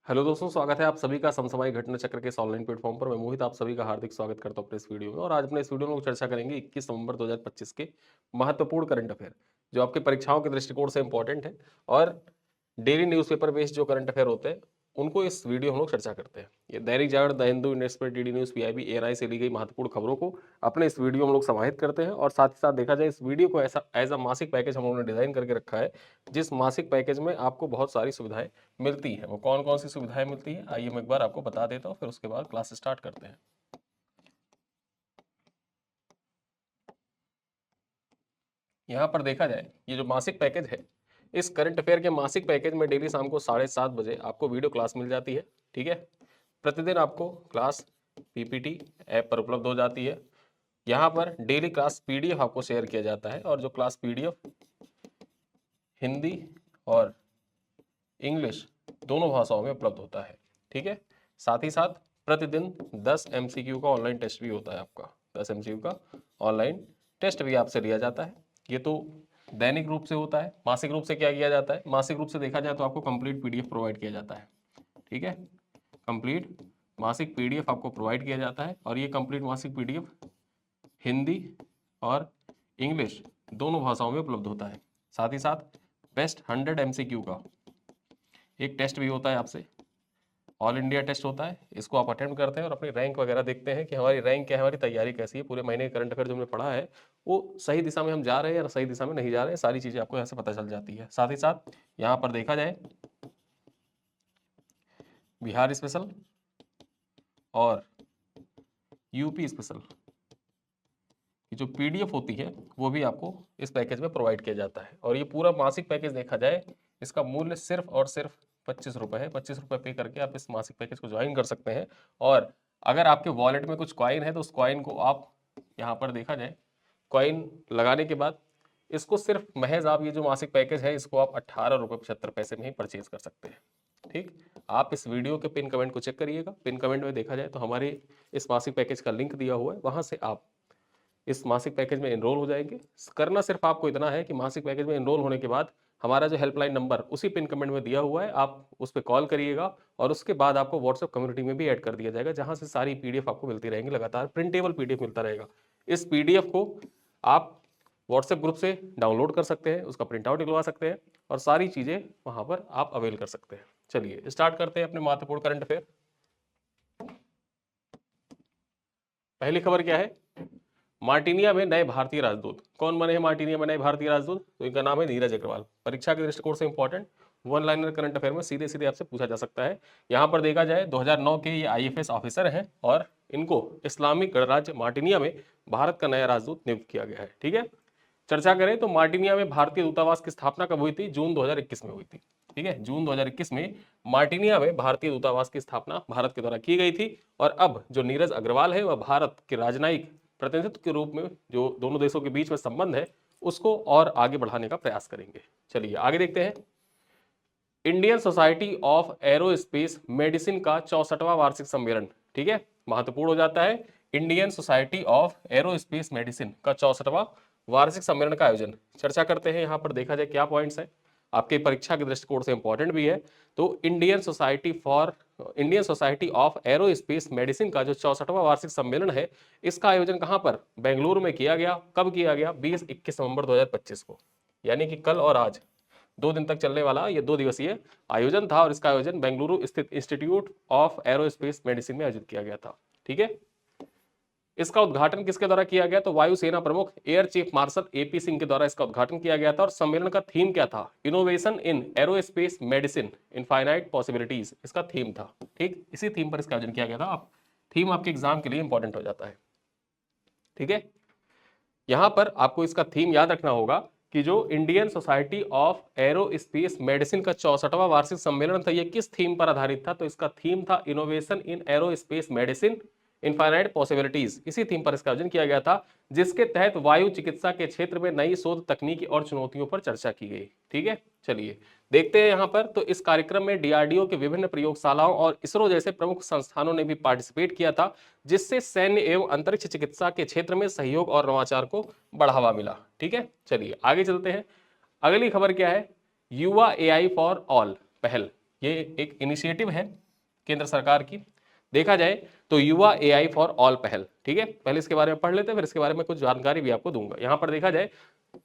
Hello दोस्तों, स्वागत है आप सभी का समसामयिक घटना चक्र के इस ऑनलाइन प्लेटफॉर्म पर। मैं मोहित आप सभी का हार्दिक स्वागत करता हूं अपने इस वीडियो में। और आज अपने इस वीडियो में लोग चर्चा करेंगे 21 नवंबर 2025 के महत्वपूर्ण करंट अफेयर, जो आपके परीक्षाओं के दृष्टिकोण से इंपॉर्टेंट है। और डेली न्यूज़पेपर बेस्ड जो करंट अफेयर होते हैं उनको इस वीडियो में हम लोग चर्चा करते हैं। ये Dainik Jagran, the Hindu, Indian Express, DD News, PIB, ANI से ली गई महत्वपूर्ण खबरों को अपने इस वीडियो में लोग समाहित करते हैं। और साथ ही साथ देखा जाए, इस वीडियो को ऐसा एज अ मासिक पैकेज हम लोगों ने डिजाइन करके रखा है, जिस मासिक पैकेज में आपको बहुत सारी सुविधाएं मिलती है। वो कौन कौन सी सुविधाएं मिलती है, आइए मैं एक बार आपको बता देता हूँ, फिर उसके बाद क्लास स्टार्ट करते हैं। यहाँ पर देखा जाए, ये जो मासिक पैकेज है, इस करंट अफेयर के मासिक पैकेज में डेली शाम को 7:30 बजे आपको वीडियो क्लास मिल जाती है। ठीक है, प्रतिदिन आपको क्लास पीपीटी ऐप पर उपलब्ध हो जाती है। यहाँ पर डेली क्लास पीडीएफ आपको शेयर किया जाता है, और जो क्लास पीडीएफ हिंदी और इंग्लिश दोनों भाषाओं में उपलब्ध होता है। ठीक है, साथ ही साथ प्रतिदिन 10 एमसीक्यू का ऑनलाइन टेस्ट भी होता है। आपका 10 एमसीक्यू का ऑनलाइन टेस्ट भी आपसे लिया जाता है। ये तो दैनिक रूप से होता है। मासिक रूप से क्या किया जाता है, मासिक रूप से देखा जाए तो आपको कंप्लीट पीडीएफ प्रोवाइड किया जाता है। ठीक है, कंप्लीट मासिक पीडीएफ आपको प्रोवाइड किया जाता है, और ये कंप्लीट मासिक पीडीएफ हिंदी और इंग्लिश दोनों भाषाओं में उपलब्ध होता है। साथ ही साथ बेस्ट 100 एमसीक्यू का एक टेस्ट भी होता है आपसे, ऑल इंडिया टेस्ट होता है। इसको आप अटेम्प्ट करते हैं और अपनी रैंक वगैरह देखते हैं कि हमारी रैंक क्या है, हमारी तैयारी कैसी है, पूरे महीने करंट अफेयर जो हमने पढ़ा है वो सही दिशा में हम जा रहे हैं या सही दिशा में नहीं जा रहे हैं, सारी चीज़ें आपको यहाँ से पता चल जाती है। साथ ही साथ यहाँ पर देखा जाए, बिहार स्पेशल और यूपी स्पेशल की जो पीडीएफ होती है वो भी आपको इस पैकेज में प्रोवाइड किया जाता है। और ये पूरा मासिक पैकेज देखा जाए, इसका मूल्य सिर्फ और सिर्फ 25 रुपये है। 25 रुपये पे करके आप इस मासिक पैकेज को ज्वाइन कर सकते हैं। और अगर आपके वॉलेट में कुछ कॉइन है तो उस कॉइन को आप यहाँ पर देखा जाए, कॉइन लगाने के बाद इसको सिर्फ महज आप ये जो मासिक पैकेज है इसको आप 18 रुपये 75 पैसे में ही परचेज कर सकते हैं। ठीक, आप इस वीडियो के पिन कमेंट को चेक करिएगा। पिन कमेंट में देखा जाए तो हमारे इस मासिक पैकेज का लिंक दिया हुआ है, वहां से आप इस मासिक पैकेज में एनरोल हो जाएंगे। करना सिर्फ आपको इतना है कि मासिक पैकेज में एनरोल होने के बाद हमारा जो हेल्पलाइन नंबर उसी पिन कमेंट में दिया हुआ है, आप उस पर कॉल करिएगा, और उसके बाद आपको व्हाट्सएप कम्युनिटी में भी ऐड कर दिया जाएगा, जहां से सारी पीडीएफ आपको मिलती रहेंगी। लगातार प्रिंटेबल पीडीएफ मिलता रहेगा। इस पीडीएफ को आप व्हाट्सएप ग्रुप से डाउनलोड कर सकते हैं, उसका प्रिंट आउट निकलवा सकते हैं, और सारी चीज़ें वहां पर आप अवेल कर सकते हैं। चलिए स्टार्ट करते हैं अपने महत्वपूर्ण करंट अफेयर। पहली खबर क्या है, मार्टिनिया में नए भारतीय राजदूत। कौन बने हैं मार्टिनिया में नए भारतीय राजदूत? तो इनका नाम है नीरज अग्रवाल। परीक्षा के दृष्टिकोण से important one liner current affair में सीधे सीधे आपसे पूछा जा सकता है। यहाँ पर देखा जाए 2009 के ये आईएफएस ऑफिसर हैं, और इनको इस्लामिक गणराज्य मार्टिनिया में भारत का नया राजदूत नियुक्त किया गया है। ठीक है, चर्चा करें तो मार्टिनिया में भारतीय दूतावास की स्थापना कब हुई थी? जून 2021 में हुई थी। ठीक है, जून 2021 में मार्टिनिया में भारतीय दूतावास की स्थापना भारत के द्वारा की गई थी। और अब जो नीरज अग्रवाल है वह भारत के राजनयिक प्रतिनिधित्व के रूप में जो दोनों देशों के बीच में संबंध है उसको और आगे बढ़ाने का प्रयास करेंगे। चलिए आगे देखते हैं। Indian society of aerospace medicine का 64वां वार्षिक सम्मेलन। ठीक है, महत्वपूर्ण हो जाता है। Indian society of aerospace medicine का 64वां वार्षिक सम्मेलन का आयोजन। चर्चा करते हैं, यहाँ पर देखा जाए क्या पॉइंट्स हैं, आपके परीक्षा के दृष्टिकोण से इंपॉर्टेंट भी है। तो Indian society of aerospace medicine का जो 64वां वार्षिक सम्मेलन है, इसका आयोजन कहाँ पर? बेंगलुरु में किया गया। कब किया गया? 20-21 नवंबर 2025 को, यानी कि कल और आज 2 दिन तक चलने वाला ये 2 दिवसीय आयोजन था। और इसका आयोजन बेंगलुरु स्थित इंस्टीट्यूट ऑफ एरोस्पेस मेडिसिन में आयोजित किया गया था। ठीक है, इसका उद्घाटन किसके द्वारा किया गया? तो वायुसेना प्रमुख air chief marshal AP Singh के द्वारा इसका उद्घाटन किया गया था। और सम्मेलन का थीम क्या था? Innovation in aerospace medicine, infinite possibilities, इसका थीम था। ठीक, इसी थीम पर इसका आयोजन किया गया था। आप थीम आपके एग्जाम के लिए इंपॉर्टेंट हो जाता है। ठीक है, यहां पर आपको इसका थीम याद रखना होगा कि जो Indian society of aerospace medicine का 64वां वार्षिक सम्मेलन था, ये किस थीम पर आधारित था? तो इसका थीम था innovation in aerospace medicine, infinite possibilities. इसी थीम पर इसका आयोजन किया गया था, जिसके तहत वायु चिकित्सा के क्षेत्र में नई शोध तकनीकी और चुनौतियों पर चर्चा की गई। ठीक है, चलिए देखते हैं यहाँ पर। तो इस कार्यक्रम में डीआरडीओ के विभिन्न प्रयोगशालाओं और इसरो जैसे प्रमुख संस्थानों ने भी पार्टिसिपेट किया था, जिससे सैन्य एवं अंतरिक्ष चिकित्सा के क्षेत्र में सहयोग और नवाचार को बढ़ावा मिला। ठीक है, चलिए आगे चलते हैं। अगली खबर क्या है? युवा एआई फॉर ऑल पहल। ये एक इनिशिएटिव है केंद्र सरकार की। देखा जाए तो युवा एआई फॉर ऑल पहल, ठीक है, पहले इसके बारे में पढ़ लेते हैं, फिर इसके बारे में कुछ जानकारी भी आपको दूंगा। यहां पर देखा जाए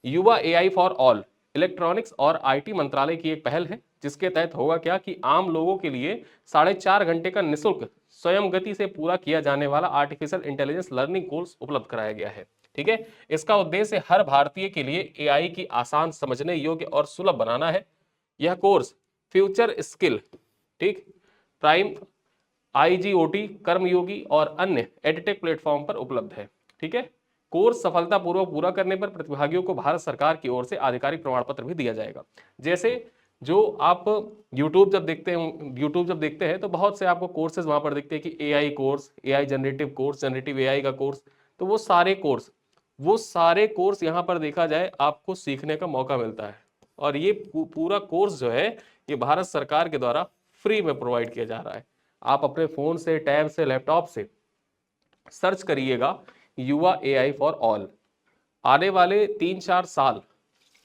युवा एआई फॉर ऑल इलेक्ट्रॉनिक्स और आईटी मंत्रालय की एक पहल है, जिसके तहत होगा क्या कि आम लोगों के लिए 4.5 घंटे का निःशुल्क स्वयं गति से पूरा किया जाने वाला आर्टिफिशियल इंटेलिजेंस लर्निंग कोर्स उपलब्ध कराया गया है। ठीक है, इसका उद्देश्य हर भारतीय के लिए एआई की आसान, समझने योग्य और सुलभ बनाना है। यह कोर्स फ्यूचर स्किल, ठीक, प्राइम, आईजीओटी, कर्मयोगी और अन्य एडटेक प्लेटफॉर्म पर उपलब्ध है। ठीक है, कोर्स सफलतापूर्वक पूरा करने पर प्रतिभागियों को भारत सरकार की ओर से आधिकारिक प्रमाण पत्र भी दिया जाएगा। जैसे जो आप यूट्यूब जब देखते हैं तो बहुत से आपको कोर्सेज वहां पर दिखते हैं कि AI course, AI generative course, generative AI का कोर्स, तो वो सारे कोर्स यहाँ पर देखा जाए आपको सीखने का मौका मिलता है। और ये पूरा कोर्स जो है ये भारत सरकार के द्वारा फ्री में प्रोवाइड किया जा रहा है। आप अपने फोन से, टैब से, लैपटॉप से सर्च करिएगा युवा एआई फॉर ऑल। आने वाले 3-4 साल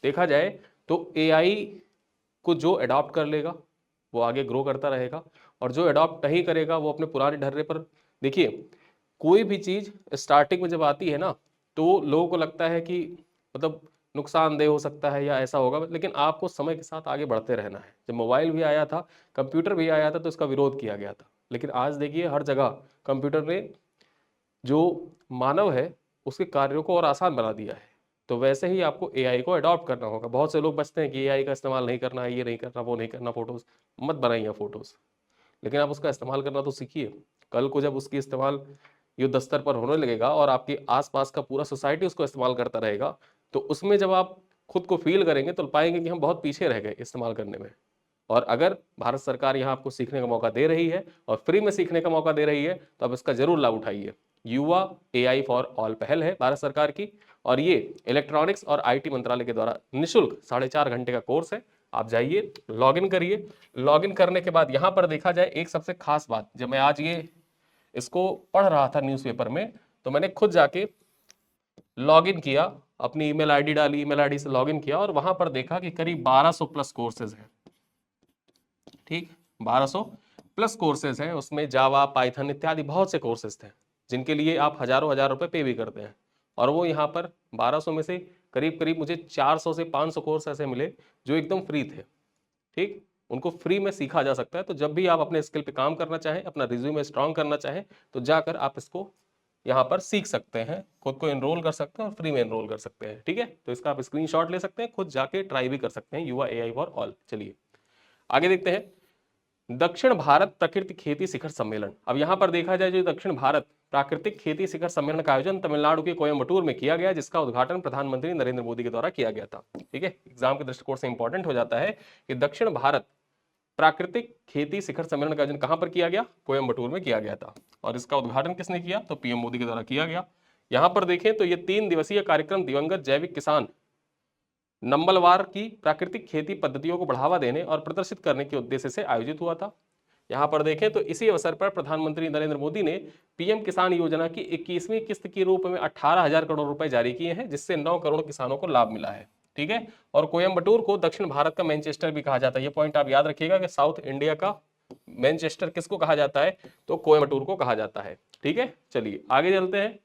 देखा जाए तो एआई को जो अडॉप्ट कर लेगा वो आगे ग्रो करता रहेगा, और जो अडॉप्ट नहीं करेगा वो अपने पुराने ढर्रे पर। देखिए, कोई भी चीज स्टार्टिंग में जब आती है ना तो लोगों को लगता है कि मतलब नुकसानदेह हो सकता है या ऐसा होगा, लेकिन आपको समय के साथ आगे बढ़ते रहना है। जब मोबाइल भी आया था, कंप्यूटर भी आया था, तो इसका विरोध किया गया था, लेकिन आज देखिए हर जगह कंप्यूटर ने जो मानव है उसके कार्यों को और आसान बना दिया है। तो वैसे ही आपको एआई को अडॉप्ट करना होगा। बहुत से लोग बचते हैं कि एआई का इस्तेमाल नहीं करना है, ये नहीं करना, वो नहीं करना, फोटोज मत बनाइए फोटोज, लेकिन आप उसका इस्तेमाल करना तो सीखिए। कल को जब उसकी इस्तेमाल युद्ध स्तर पर होने लगेगा और आपके आसपास का पूरा सोसाइटी उसको इस्तेमाल करता रहेगा, तो उसमें जब आप खुद को फील करेंगे तो पाएंगे कि हम बहुत पीछे रह गए इस्तेमाल करने में। और अगर भारत सरकार यहाँ आपको सीखने का मौका दे रही है और फ्री में सीखने का मौका दे रही है तो आप इसका जरूर लाभ उठाइए। युवा एआई फॉर ऑल पहल है भारत सरकार की, और ये इलेक्ट्रॉनिक्स और आईटी मंत्रालय के द्वारा निःशुल्क 4.5 घंटे का कोर्स है। आप जाइए, लॉग इन करिए। लॉग इन करने के बाद यहाँ पर देखा जाए एक सबसे खास बात, जब मैं आज ये इसको पढ़ रहा था न्यूज़पेपर में, तो मैंने खुद जाके लॉग इन किया, अपनी ईमेल आईडी डाली, ईमेल आईडी से लॉग इन किया, और वहां पर देखा कि करीब 1200 प्लस कोर्सेज हैं। ठीक, 1200 प्लस कोर्सेज हैं। उसमें जावा, पाइथन इत्यादि बहुत से कोर्सेज थे जिनके लिए आप हजारों हजार रुपए पे भी करते हैं। और वो यहाँ पर 1200 में से करीब करीब मुझे 400 से 500 कोर्स ऐसे मिले जो एकदम फ्री थे। ठीक, उनको फ्री में सीखा जा सकता है। तो जब भी आप अपने स्किल पे काम करना चाहें, अपना रिज्यूमे स्ट्रांग करना चाहें, तो जाकर आप इसको यहाँ पर सीख सकते हैं, खुद को एनरोल कर सकते हैं और फ्री में एनरोल कर सकते हैं। ठीक है, तो इसका आप स्क्रीनशॉट ले सकते हैं, खुद जाके ट्राई भी कर सकते हैं, युवा एआई फॉर ऑल। चलिए आगे देखते हैं, दक्षिण भारत प्राकृतिक खेती शिखर सम्मेलन। अब यहाँ पर देखा जाए जो दक्षिण भारत प्राकृतिक खेती शिखर सम्मेलन का आयोजन तमिलनाडु के कोयम्बटूर में किया गया, जिसका उद्घाटन प्रधानमंत्री नरेंद्र मोदी के द्वारा किया गया था। ठीक है, एग्जाम के दृष्टिकोण से इंपॉर्टेंट हो जाता है कि दक्षिण भारत प्राकृतिक खेती शिखर सम्मेलन का आयोजन कहां पर किया गया? कोयम्बटूर में किया गया था। और इसका उद्घाटन किसने किया? तो पीएम मोदी के द्वारा किया गया। यहां पर देखें तो ये 3 दिवसीय कार्यक्रम दिवंगत जैविक किसान नंबलवार की प्राकृतिक खेती पद्धतियों को बढ़ावा देने और प्रदर्शित करने के उद्देश्य से आयोजित हुआ था। यहां पर देखें तो इसी अवसर पर प्रधानमंत्री नरेंद्र मोदी ने पीएम किसान योजना की 21वीं किस्त के रूप में 18,000 करोड़ रुपए जारी किए हैं, जिससे 9 करोड़ किसानों को लाभ मिला है। ठीक है, और कोयम्बटूर को दक्षिण भारत का मैनचेस्टर भी कहा जाता है। ये पॉइंट आप याद रखिएगा कि साउथ इंडिया का मैनचेस्टर किसको कहा जाता है? तो कोयम्बटूर को कहा जाता है। ठीक है, चलिए आगे चलते हैं।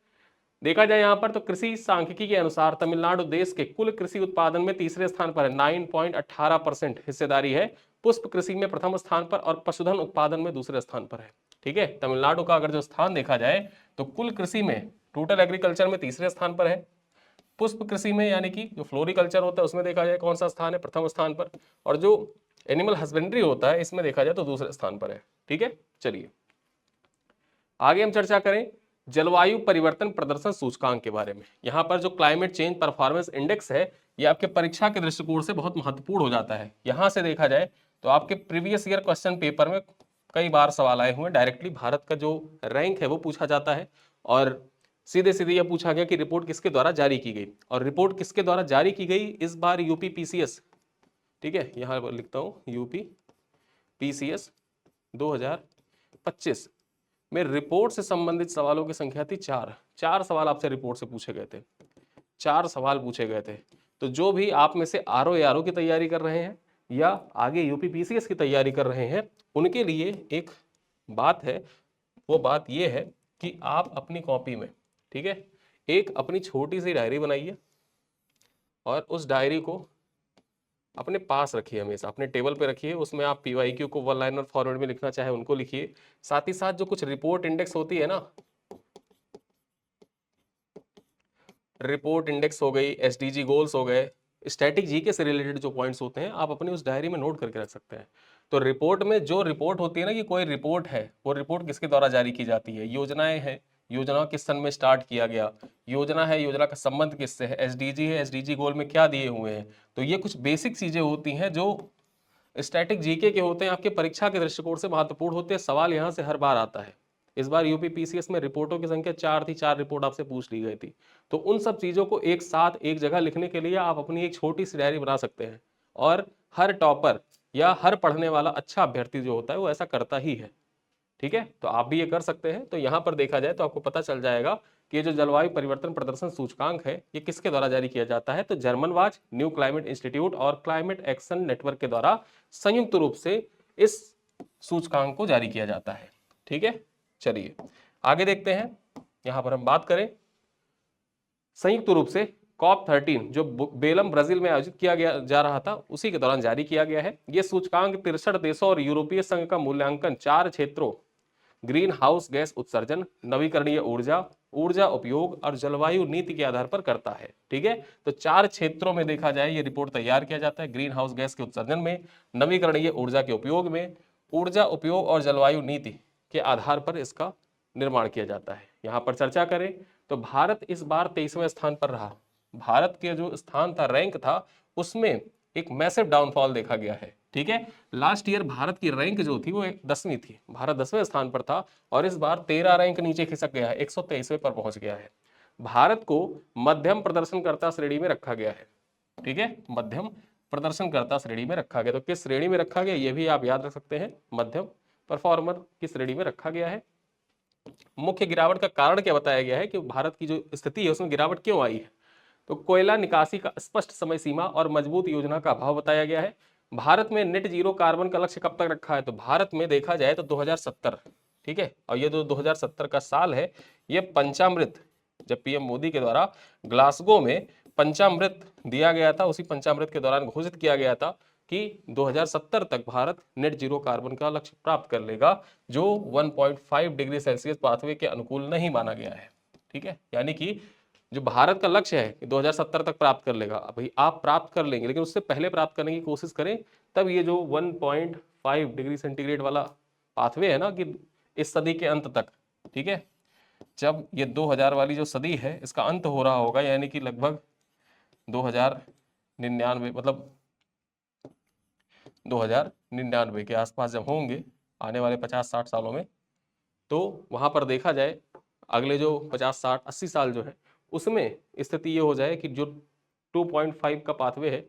देखा जाए यहाँ पर तो कृषि सांख्यिकी के अनुसार तमिलनाडु देश के कुल कृषि उत्पादन में तीसरे स्थान पर है, 9.18% हिस्सेदारी है। पुष्प कृषि में प्रथम स्थान पर और पशुधन उत्पादन में दूसरे स्थान पर है। ठीक है, तमिलनाडु का अगर जो स्थान देखा जाए तो कुल कृषि में, टोटल एग्रीकल्चर में तीसरे स्थान पर है। पुष्प कृषि में यानी कि जो फ्लोरिकल्चर होता है उसमें देखा जाए कौन सा स्थान है? प्रथम स्थान पर। और जो एनिमल हस्बेंड्री होता है इसमें देखा जाए तो दूसरे स्थान पर है। ठीक है, चलिए आगे हम चर्चा करें जलवायु परिवर्तन प्रदर्शन सूचकांक के बारे में। यहां पर जो क्लाइमेट चेंज परफॉर्मेंस इंडेक्स है ये आपके परीक्षा के दृष्टिकोण से बहुत महत्वपूर्ण हो जाता है। यहां से देखा जाए तो आपके प्रीवियस ईयर क्वेश्चन पेपर में कई बार सवाल आए हुए हैं। डायरेक्टली भारत का जो रैंक है वो पूछा जाता है, और सीधे सीधे यह पूछा गया कि रिपोर्ट किसके द्वारा जारी की गई, और रिपोर्ट किसके द्वारा जारी की गई इस बार? UP PCS. ठीक है, यहां लिखता हूं यूपी पीसीएस 2025 में रिपोर्ट से संबंधित सवालों की संख्या थी 4 सवाल आपसे रिपोर्ट से पूछे गए थे। 4 सवाल पूछे गए थे। तो जो भी आप में से आरओ की तैयारी कर रहे हैं या आगे यूपीपीसीएस की तैयारी कर रहे हैं, उनके लिए एक बात है, वो बात ये है कि आप अपनी कॉपी में, ठीक है, एक अपनी छोटी सी डायरी बनाइए और उस डायरी को अपने पास रखिए, हमेशा अपने टेबल पे रखिए। उसमें आप पीवाईक्यू को वन लाइनर फॉर्मेट में लिखना चाहे उनको लिखिए। साथ ही साथ जो कुछ रिपोर्ट इंडेक्स होती है ना, रिपोर्ट इंडेक्स हो गई, एसडीजी गोल्स हो गए, स्टैटिक जीके से रिलेटेड जो पॉइंट्स होते हैं आप अपनी उस डायरी में नोट करके रख सकते हैं। तो रिपोर्ट में जो रिपोर्ट होती है ना, कि कोई रिपोर्ट है, वो रिपोर्ट किसके द्वारा जारी की जाती है, योजनाएं हैं, योजना किस सन में स्टार्ट किया गया, योजना है, योजना का संबंध किससे है, एसडीजी है, एसडीजी गोल में क्या दिए हुए हैं। तो ये कुछ बेसिक चीजें होती हैं जो स्टैटिक जीके के होते हैं, आपके परीक्षा के दृष्टिकोण से महत्वपूर्ण होते हैं। सवाल यहां से हर बार आता है। इस बार यूपीपीसीएस में रिपोर्टों की संख्या 4 थी, 4 रिपोर्ट आपसे पूछ ली गई थी। तो उन सब चीजों को एक साथ एक जगह लिखने के लिए आप अपनी एक छोटी सी डायरी बना सकते हैं। और हर टॉपर या हर पढ़ने वाला अच्छा अभ्यर्थी जो होता है वो ऐसा करता ही है। ठीक है, तो आप भी ये कर सकते हैं। तो यहां पर देखा जाए तो आपको पता चल जाएगा कि ये जो जलवायु परिवर्तन प्रदर्शन सूचकांक है ये किसके द्वारा जारी किया जाता है। तो German watch, new climate institute और क्लाइमेट एक्शन नेटवर्क के द्वारा संयुक्त रूप से इस सूचकांक को जारी किया जाता है। ठीक है, चलिए आगे देखते हैं। यहां पर हम बात करें संयुक्त रूप से COP13 जो बेलम ब्राजील में आयोजित किया गया जा रहा था, उसी के दौरान जारी किया गया है। यह सूचकांक 63 देशों और यूरोपीय संघ का मूल्यांकन 4 क्षेत्रों, ग्रीन हाउस गैस उत्सर्जन, नवीकरणीय ऊर्जा, ऊर्जा उपयोग और जलवायु नीति के आधार पर करता है। ठीक है, तो 4 क्षेत्रों में देखा जाए ये रिपोर्ट तैयार किया जाता है। ग्रीन हाउस गैस के उत्सर्जन में, नवीकरणीय ऊर्जा के उपयोग में, ऊर्जा उपयोग और जलवायु नीति के आधार पर इसका निर्माण किया जाता है। यहां पर चर्चा करें तो भारत इस बार 23वें स्थान पर रहा। भारत के जो स्थान था, रैंक था, उसमें एक मैसिव डाउनफॉल देखा गया है। ठीक है, लास्ट ईयर भारत की रैंक जो थी वो 10वीं थी, भारत 10वें स्थान पर था, और इस बार 13 रैंक नीचे खिसक गया है, 123वें पर पहुंच गया है। भारत को मध्यम प्रदर्शनकर्ता श्रेणी में रखा गया है। ठीक है, मध्यम प्रदर्शनकर्ता श्रेणी में रखा गया। तो किस श्रेणी में रखा गया ये भी आप याद रख सकते हैं, मध्यम परफॉर्मर की श्रेणी में रखा गया है। मुख्य गिरावट का कारण क्या बताया गया है कि भारत की जो स्थिति है उसमें गिरावट क्यों आई है। तो कोयला निकासी का स्पष्ट समय सीमा और मजबूत योजना का अभाव बताया गया है। भारत में नेट जीरो कार्बन का लक्ष्य कब तक रखा है, तो भारत में देखा जाए तो 2070। ठीक है, और ये जो 2070 का साल है, ये पंचामृत, जब पीएम मोदी के द्वारा ग्लासगो में पंचामृत दिया गया था, उसी पंचामृत के दौरान घोषित किया गया था कि 2070 तक भारत नेट जीरो कार्बन का लक्ष्य प्राप्त कर लेगा, जो 1.5 डिग्री सेल्सियस पाथवे के अनुकूल नहीं माना गया है। ठीक है, यानी कि जो भारत का लक्ष्य है कि 2070 तक प्राप्त कर लेगा, भाई आप प्राप्त कर लेंगे, लेकिन उससे पहले प्राप्त करने की कोशिश करें, तब ये जो 1.5 डिग्री सेंटीग्रेड वाला पाथवे है ना, कि इस सदी के अंत तक, ठीक है, जब ये 2000 वाली जो सदी है इसका अंत हो रहा होगा, यानी कि लगभग 2099, मतलब 2099 के आसपास जब होंगे, आने वाले 50-60 सालों में, तो वहां पर देखा जाए अगले जो 50-60-80 साल जो है उसमें स्थिति ये हो जाए कि जो 2.5 का पाथवे है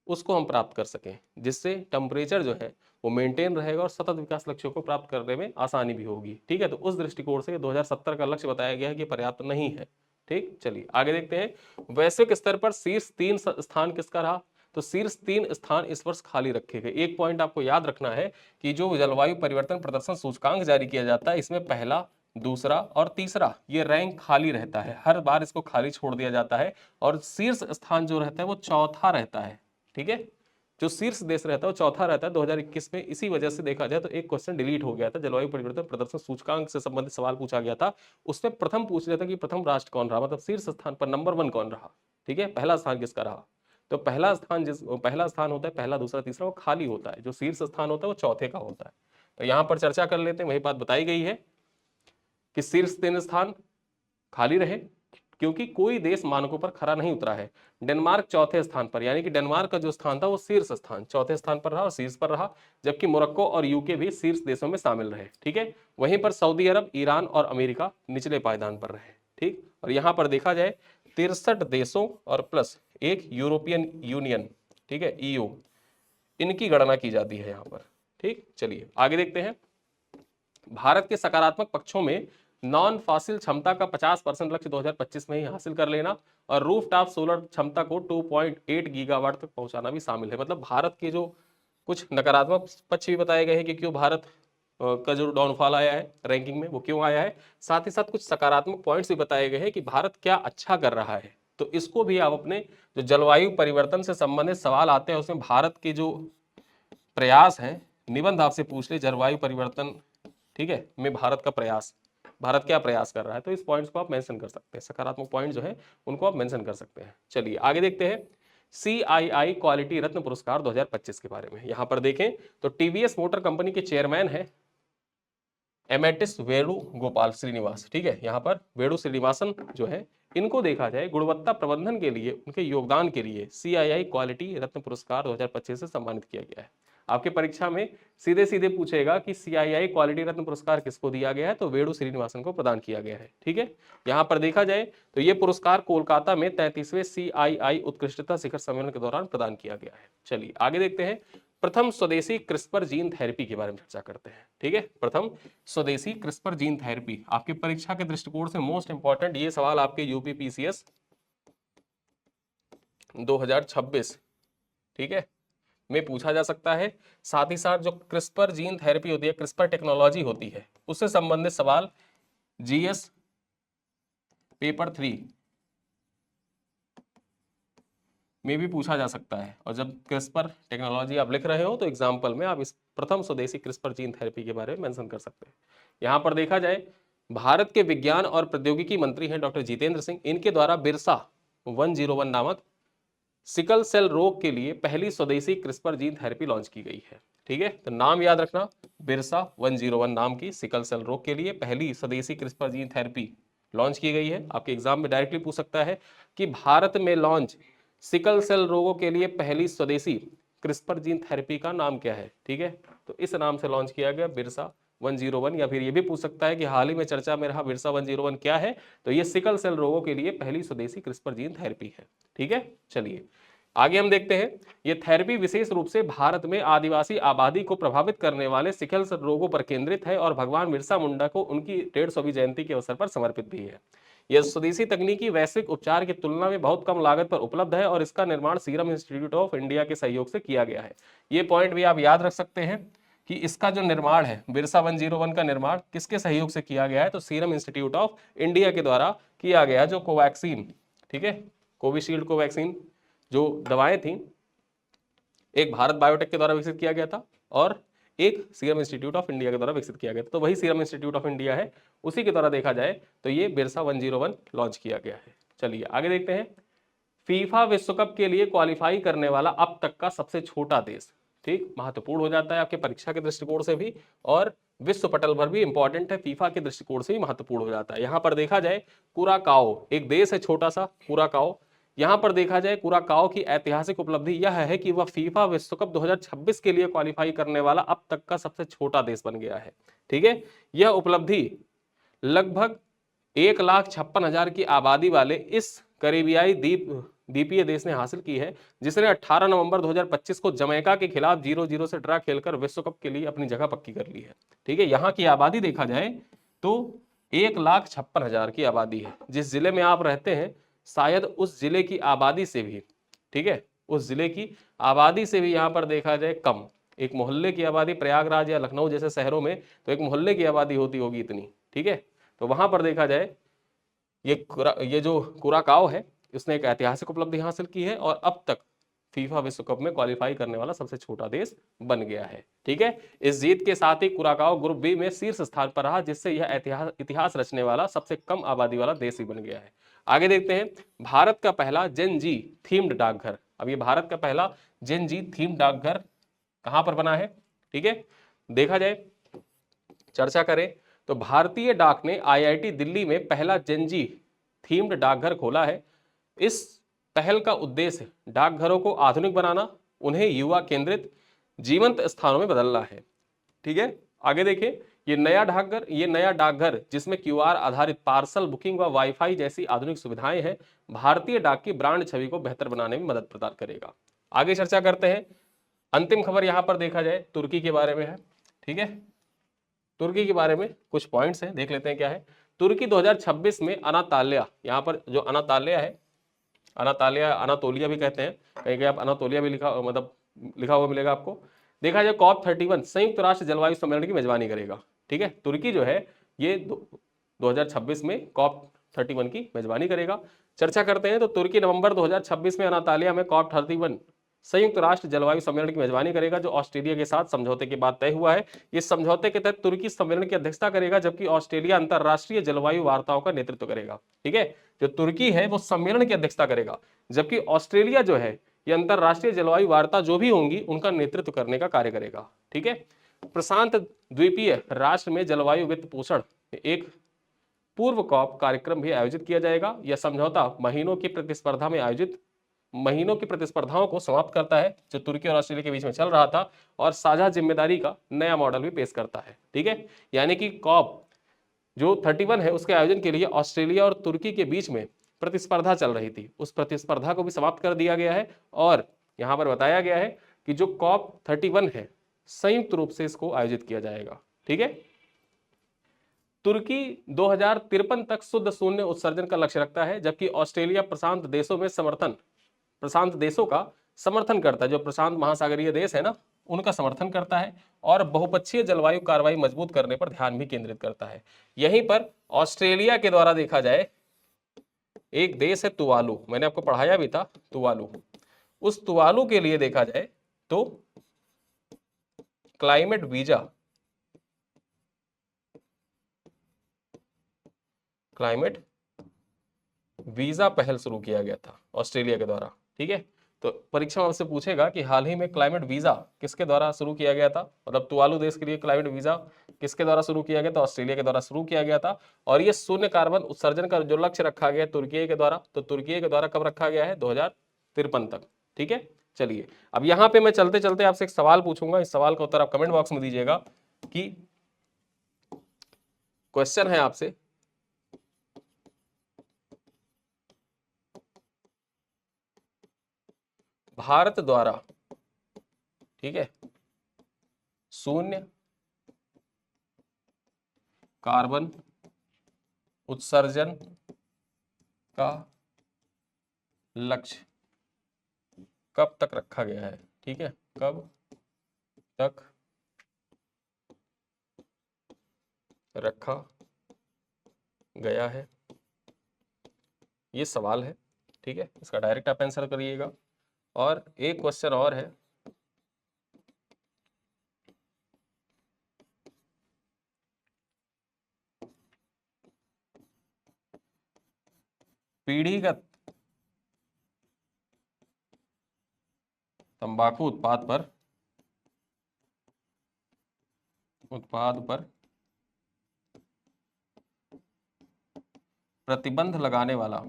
उसको हम प्राप्त कर सकें, जिससे टेम्परेचर जो है वो मेंटेन रहेगा और सतत विकास लक्ष्यों को प्राप्त करने में आसानी भी होगी। ठीक है, तो उस दृष्टिकोण से 2070 का लक्ष्य बताया गया है कि पर्याप्त नहीं है। ठीक, चलिए आगे देखते हैं। वैश्विक स्तर पर शीर्ष 3 स्थान किसका रहा, तो शीर्ष 3 स्थान इस वर्ष खाली रखे गए। एक पॉइंट आपको याद रखना है कि जो जलवायु परिवर्तन प्रदर्शन सूचकांक जारी किया जाता है, इसमें पहला, दूसरा और तीसरा ये रैंक खाली रहता है, हर बार इसको खाली छोड़ दिया जाता है, और शीर्ष स्थान जो रहता है वो चौथा रहता है। ठीक है, जो शीर्ष देश रहता है वो चौथा रहता है 2021 में। इसी वजह से देखा जाए तो एक क्वेश्चन डिलीट हो गया था, जलवायु परिवर्तन प्रदर्शन सूचकांक से संबंधित सवाल पूछा गया था, उसमें प्रथम पूछ लिया था कि प्रथम राष्ट्र कौन रहा, मतलब शीर्ष स्थान पर नंबर 1 कौन रहा। ठीक है, पहला स्थान किसका रहा, तो पहला स्थान होता है, पहला, दूसरा, तीसरा, वो खाली होता है, जो शीर्ष स्थान होता है वो चौथे का होता है। तो यहां पर चर्चा कर लेते हैं, वही बात बताई गई है कि शीर्ष 3 स्थान खाली रहे क्योंकि कोई देश मानकों पर खरा नहीं उतरा है। डेनमार्क चौथे स्थान पर, यानी कि डेनमार्क का जो स्थान था वो शीर्ष स्थान चौथे स्थान पर रहा और शीर्ष पर रहा, जबकि मोरक्को और यूके भी शीर्ष देशों में शामिल रहे। ठीक है, वहीं पर सऊदी अरब, ईरान और अमेरिका निचले पायदान पर रहे। ठीक, और यहां पर देखा जाए 63 देशों और प्लस एक यूरोपियन यूनियन, ठीक है, ईयू, इनकी गणना की जाती है यहां पर। ठीक, चलिए आगे देखते हैं। भारत के सकारात्मक पक्षों में नॉन फॉसिल क्षमता का 50% लक्ष्य 2025 में ही हासिल कर लेना और रूफ टॉप सोलर क्षमता को 2.8 गीगावाट तक पहुंचाना भी शामिल है। मतलब भारत के जो कुछ नकारात्मक पक्ष भी बताए गए हैं कि क्यों भारत का जो डाउनफॉल आया है रैंकिंग में वो क्यों आया है। साथ ही साथ कुछ सकारात्मक पॉइंट्स भी बताए गए हैं कि भारत क्या अच्छा कर रहा है। तो इसको भी आप अपने जो जलवायु परिवर्तन से संबंधित सवाल आते हैं उसमें भारत के जो प्रयास हैं, निबंध आपसे पूछ ले जलवायु परिवर्तन, ठीक है, में भारत का प्रयास, भारत क्या प्रयास कर रहा है, तो इस पॉइंट्स को आप मेंशन कर सकते हैं। सकारात्मक पॉइंट जो है उनको आप मेंशन कर सकते हैं। चलिए आगे देखते हैं CII क्वालिटी रत्न पुरस्कार 2025 के बारे में। यहां पर देखें तो टीवीएस मोटर कंपनी के चेयरमैन है एमेटिस वेणुगोपाल श्रीनिवास, ठीक है, यहाँ पर वेणु श्रीनिवासन जो है, इनको देखा जाए गुणवत्ता प्रबंधन के लिए उनके योगदान के लिए CII क्वालिटी रत्न पुरस्कार 2025 से सम्मानित किया गया है। आपके परीक्षा में सीधे सीधे पूछेगा कि CII क्वालिटी रत्न पुरस्कार किसको दिया गया है, तो वेणु श्रीनिवासन को प्रदान किया गया है, ठीक है। यहाँ पर देखा जाए तो ये पुरस्कार कोलकाता में 33वें CII उत्कृष्टता शिखर सम्मेलन के दौरान प्रदान किया गया है। चलिए आगे देखते हैं प्रथम स्वदेशी क्रिस्पर जीन थेरेपी के बारे में चर्चा करते हैं, ठीक है। प्रथम स्वदेशी क्रिस्पर जीन थेरेपी आपकी परीक्षा के दृष्टिकोण से मोस्ट इंपॉर्टेंट ये सवाल आपके यूपी PCS 2026, ठीक है, में पूछा जा सकता है। साथ ही साथ जो क्रिस्पर जीन थेरेपी होती है, क्रिस्पर टेक्नोलॉजी होती है, उससे संबंधित सवाल GS पेपर 3 में भी पूछा जा सकता है। और जब क्रिस्पर टेक्नोलॉजी आप लिख रहे हो तो एग्जाम्पल में आप इस प्रथम स्वदेशी क्रिस्पर जीन थेरेपी के बारे में मेंशन कर सकते हैं। यहाँ पर देखा जाए भारत के विज्ञान और प्रौद्योगिकी मंत्री हैं डॉक्टर जितेंद्र सिंह, इनके द्वारा बिरसा 101 नामक सिकल सेल रोग के लिए पहली स्वदेशी क्रिस्पर जीन थेरेपी लॉन्च की गई है, ठीक है। तो नाम याद रखना, बिरसा 101 नाम की सिकल सेल रोग के लिए पहली स्वदेशी क्रिस्पर जीन थेरेपी लॉन्च की गई है। आपके एग्जाम में डायरेक्टली पूछ सकता है कि भारत में लॉन्च सिकल सेल रोगों के लिए पहली स्वदेशी क्रिस्पर जीन थेरेपी का नाम क्या है, ठीक है। तो इस नाम से लॉन्च किया गया बिरसा 101। या फिर ये भी पूछ सकता है कि हाल ही में चर्चा में रहा बिरसा 101 क्या है, तो ये सिकल सेल रोगों के लिए पहली स्वदेशी क्रिस्पर जीन थेरेपी है, ठीक है। चलिए आगे हम देखते हैं, ये थेरेपी विशेष रूप से भारत में आदिवासी आबादी को प्रभावित करने वाले सिकल सेल रोगों पर केंद्रित है और भगवान बिरसा मुंडा को उनकी 150वीं जयंती के अवसर पर समर्पित भी है। यह स्वदेशी तकनीकी वैश्विक उपचार की तुलना में बहुत कम लागत पर उपलब्ध है और इसका निर्माण सीरम इंस्टीट्यूट ऑफ इंडिया के सहयोग से किया गया है। ये पॉइंट भी आप याद रख सकते हैं कि इसका जो निर्माण है बिरसा 101 का निर्माण किसके सहयोग से किया गया है, तो सीरम इंस्टीट्यूट ऑफ इंडिया के द्वारा किया गया। जो कोवैक्सीन, ठीक है, कोविशील्ड कोवैक्सीन जो दवाएं थी, एक भारत बायोटेक के द्वारा विकसित किया गया था और एक सीरम इंस्टीट्यूट ऑफ इंडिया के द्वारा विकसित किया गया था। तो वही सीरम इंस्टीट्यूट ऑफ इंडिया है, उसी के द्वारा देखा जाए तो ये बिरसा 101 लॉन्च किया गया है। चलिए आगे देखते हैं, फीफा विश्व कप के लिए क्वालिफाई करने वाला अब तक का सबसे छोटा देश, ठीक, महत्वपूर्ण हो जाता है आपके परीक्षा के दृष्टिकोण से भी और विश्व पटल पर भी इंपॉर्टेंट है, फीफा के दृष्टिकोण से भी महत्वपूर्ण हो जाता है। यहां पर देखा जाए कुराकाओ एक देश है छोटा सा कुराकाओ। यहां पर देखा जाए कुराकाओ की ऐतिहासिक उपलब्धि यह है कि वह फीफा विश्व कप 2026 के लिए क्वालिफाई करने वाला अब तक का सबसे छोटा देश बन गया है, ठीक है। यह उपलब्धि लगभग 1,56,000 की आबादी वाले इस करीबियाई द्वीपीय देश ने हासिल की है, जिसने 18 नवंबर 2025 को जमैका के खिलाफ 0-0 से ड्रा खेलकर विश्व कप के लिए अपनी जगह पक्की कर ली है, ठीक है। यहाँ की आबादी देखा जाए तो 1,56,000 की आबादी है। जिस जिले में आप रहते हैं शायद उस जिले की आबादी से भी, ठीक है, उस जिले की आबादी से भी यहाँ पर देखा जाए कम, एक मोहल्ले की आबादी प्रयागराज या लखनऊ जैसे शहरों में तो एक मोहल्ले की आबादी होती होगी इतनी, ठीक है। तो वहां पर देखा जाए ये जो कुराकाओ है उसने एक ऐतिहासिक उपलब्धि हासिल की है और अब तक फीफा विश्व कप में क्वालिफाई करने वाला सबसे छोटा देश बन गया है, ठीक है। इस जीत के साथ ही कुराकाओ ग्रुप बी में शीर्ष स्थान पर रहा, जिससे यह इतिहास रचने वाला सबसे कम आबादी वाला देश ही बन गया है। आगे देखते हैं, भारत का पहला जेन जी थीम्ड डाकघर। अब ये भारत का पहला जेन जी थीम्ड डाकघर कहां पर बना है, ठीक है। देखा जाए चर्चा करें तो भारतीय डाक ने IIT दिल्ली में पहला जेन जी थीम्ड डाकघर खोला है। इस पहल का उद्देश्य डाकघरों को आधुनिक बनाना, उन्हें युवा केंद्रित जीवंत स्थानों में बदलना है, ठीक है। आगे देखिए, ये नया डाकघर जिसमें QR आधारित पार्सल बुकिंग व वाईफाई जैसी आधुनिक सुविधाएं हैं, भारतीय डाक की ब्रांड छवि को बेहतर बनाने में मदद प्रदान करेगा। आगे चर्चा करते हैं, अंतिम खबर यहां पर देखा जाए तुर्की के बारे में है, ठीक है। तुर्की के बारे में कुछ पॉइंट्स हैं, देख लेते हैं क्या है। तुर्की 2026 में अनाताल्या, यहाँ पर जो अनाताल्या है, अनातालिया भी कहते हैं, कहीं कहीं आप अनातोलिया भी लिखा हुआ मिलेगा आपको। देखा जाए COP 31 संयुक्त राष्ट्र जलवायु सम्मेलन की मेजबानी करेगा। ठीक है, तुर्की जो है ये 2026 में COP 31 की मेजबानी करेगा। चर्चा करते हैं तो तुर्की नवंबर 2026 में अनातालिया में COP 31 संयुक्त राष्ट्र जलवायु सम्मेलन की मेजबानी करेगा, जो ऑस्ट्रेलिया के साथ समझौते के बाद तय हुआ है। इस समझौते के तहत तुर्की सम्मेलन की अध्यक्षता करेगा, जबकि ऑस्ट्रेलिया अंतरराष्ट्रीय जलवायु वार्ताओं का नेतृत्व करेगा। ठीक है, जो तुर्की है वो सम्मेलन की अध्यक्षता करेगा, जबकि ऑस्ट्रेलिया जो है ये अंतरराष्ट्रीय जलवायु वार्ता जो भी होंगी उनका नेतृत्व करने का कार्य करेगा। ठीक है, प्रशांत द्वीपीय राष्ट्र में जलवायु वित्त पोषण एक पूर्व COP कार्यक्रम भी आयोजित किया जाएगा। यह समझौता महीनों की प्रतिस्पर्धाओं को समाप्त करता है जो तुर्की और ऑस्ट्रेलिया के बीच में चल रहा था, और साझा जिम्मेदारी का नया मॉडल भी पेश करता है। ठीक है, यानी कि COP जो 31 है उसके आयोजन के लिए ऑस्ट्रेलिया और तुर्की के बीच में प्रतिस्पर्धा चल रही थी, उस प्रतिस्पर्धा को भी समाप्त कर दिया गया है, और यहां पर बताया गया है कि जो COP 31 है संयुक्त रूप से इसको आयोजित किया जाएगा। ठीक है, तुर्की 2053 तक शुद्ध शून्य उत्सर्जन का लक्ष्य रखता है, जबकि ऑस्ट्रेलिया प्रशांत देशों का समर्थन करता है, जो प्रशांत महासागरीय देश है ना उनका समर्थन करता है, और बहुपक्षीय जलवायु कार्रवाई मजबूत करने पर ध्यान भी केंद्रित करता है। यहीं पर ऑस्ट्रेलिया के द्वारा देखा जाए एक देश है तुवालू, मैंने आपको पढ़ाया भी था तुवालू, उस तुवालू के लिए देखा जाए तो क्लाइमेट वीजा पहल शुरू किया गया था ऑस्ट्रेलिया के द्वारा। ठीक है, तो परीक्षा में आपसे पूछेगा कि हाल ही में क्लाइमेट वीजा किसके द्वारा शुरू किया गया था, मतलब तुवालू देश के लिए क्लाइमेट वीजा किसके द्वारा शुरू किया गया था, ऑस्ट्रेलिया के द्वारा शुरू किया गया था। और ये शून्य कार्बन उत्सर्जन का जो लक्ष्य रखा गया है तुर्की के द्वारा, तो तुर्की के द्वारा कब रखा गया है, 2053 तक। ठीक है, चलिए अब यहां पे मैं चलते चलते आपसे एक सवाल पूछूंगा, इस सवाल का उत्तर आप कमेंट बॉक्स में दीजिएगा। कि क्वेश्चन है आपसे, भारत द्वारा, ठीक है, शून्य कार्बन उत्सर्जन का लक्ष्य कब तक रखा गया है। ठीक है, कब तक रखा गया है, ये सवाल है। ठीक है, इसका डायरेक्ट आप आंसर करिएगा। और एक क्वेश्चन और है, पीढ़ीगत तंबाकू उत्पाद पर प्रतिबंध लगाने वाला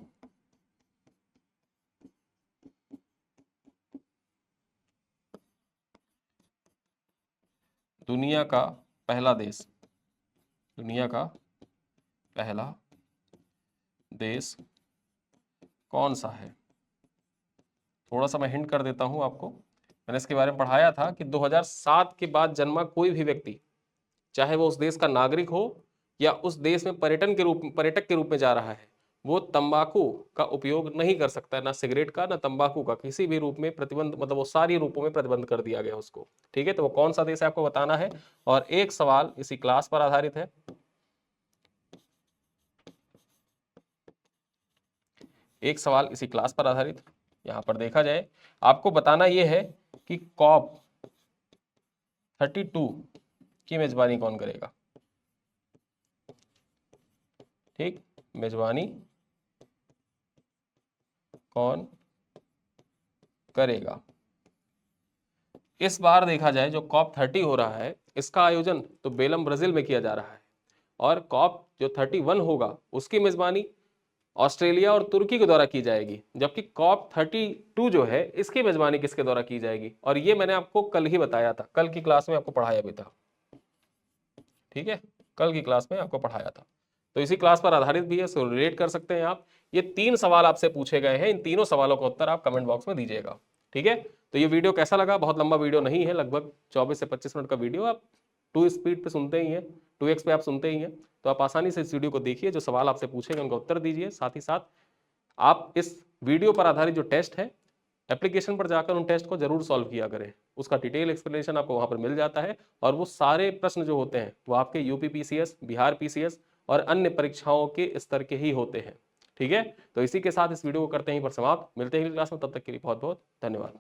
दुनिया का पहला देश कौन सा है। थोड़ा सा मैं हिंट कर देता हूं आपको, मैंने इसके बारे में पढ़ाया था कि 2007 के बाद जन्मा कोई भी व्यक्ति, चाहे वो उस देश का नागरिक हो या उस देश में पर्यटक के रूप में जा रहा है, वो तंबाकू का उपयोग नहीं कर सकता है, ना सिगरेट का ना तंबाकू का, किसी भी रूप में प्रतिबंध, मतलब वो सारी रूपों में प्रतिबंध कर दिया गया उसको। ठीक है, तो वो कौन सा देश है आपको बताना है। और एक सवाल इसी क्लास पर आधारित है, यहां पर देखा जाए आपको बताना यह है कि COP 32 की मेजबानी कौन करेगा। ठीक, मेजबानी कौन करेगा। इस बार देखा जाए जो COP 30 हो रहा है इसका आयोजन तो बेलम ब्राजील में किया जा रहा है, और COP जो 31 होगा उसकी मेजबानी ऑस्ट्रेलिया और तुर्की के द्वारा की जाएगी, जबकि COP 32 जो है इसकी मेजबानी किसके द्वारा की जाएगी। और ये मैंने आपको कल ही बताया था, कल की क्लास में आपको पढ़ाया भी था। ठीक है, कल की क्लास में आपको पढ़ाया था, तो इसी क्लास पर आधारित भी है, इसको रिलेट कर सकते हैं आप। ये 3 सवाल आपसे पूछे गए हैं, इन तीनों सवालों का उत्तर आप कमेंट बॉक्स में दीजिएगा। ठीक है, तो ये वीडियो कैसा लगा, बहुत लंबा वीडियो नहीं है, लगभग 24 से 25 मिनट का वीडियो, आप 2 स्पीड पे सुनते ही हैं, 2x पे आप सुनते ही हैं, तो आप आसानी से इस वीडियो को देखिए, जो सवाल आपसे पूछे गए उनका उत्तर दीजिए। साथ ही साथ आप इस वीडियो पर आधारित जो टेस्ट है एप्लीकेशन पर जाकर उन टेस्ट को जरूर सॉल्व किया करें, उसका डिटेल एक्सप्लेनेशन आपको वहां पर मिल जाता है, और वो सारे प्रश्न जो होते हैं वो आपके यूपी पीसीएस, बिहार पीसीएस और अन्य परीक्षाओं के स्तर के ही होते हैं। ठीक है, तो इसी के साथ इस वीडियो को करते हैं पर समाप्त। मिलते हैं अगली क्लास में, तब तक के लिए बहुत बहुत धन्यवाद।